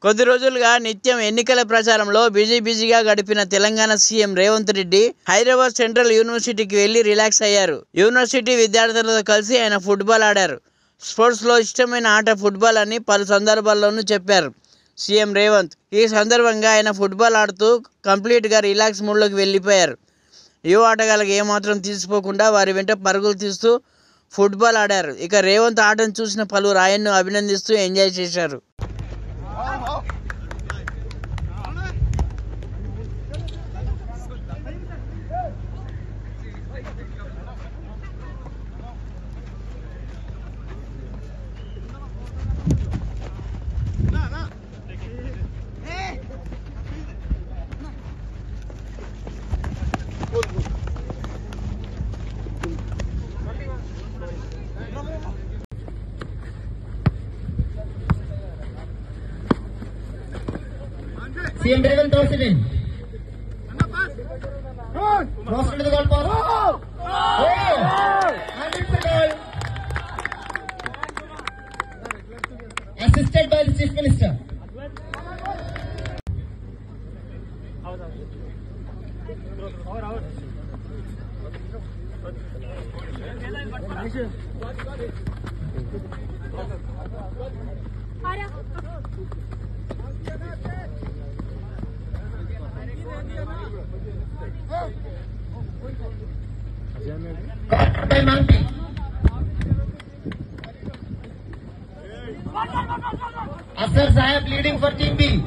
కొద్ది రోజులుగా నిత్యం ఎన్నికల ప్రచారంలో బిజీగా గడిపిన తెలంగాణ సీఎం రేవంత్ రెడ్డి హైదరాబాద్ సెంట్రల్ యూనివర్సిటీకి వెళ్లి రిలాక్స్ అయ్యారు. యూనివర్సిటీ విద్యార్థులతో కలిసి ఆయన ఫుట్బాల్ ఆడారు. స్పోర్ట్స్లో ఇష్టమైన ఆట ఫుట్బాల్ అని పలు సందర్భాల్లోనూ చెప్పారు సీఎం రేవంత్. ఈ సందర్భంగా ఆయన ఫుట్బాల్ ఆడుతూ కంప్లీట్గా రిలాక్స్ మూడ్లోకి వెళ్ళిపోయారు. యువ ఆటగాళ్ళకి ఏమాత్రం తీసిపోకుండా వారి వెంట పరుగులు తీస్తూ ఫుట్బాల్ ఆడారు. ఇక రేవంత్ ఆటను చూసిన పలువురు ఆయన్ను అభినందిస్తూ ఎంజాయ్ చేశారు. CM Revan throws it in. Cross into the goal post. And it's a goal. Assisted by the Chief Minister. By Manti. Asar Sahib leading for Team B.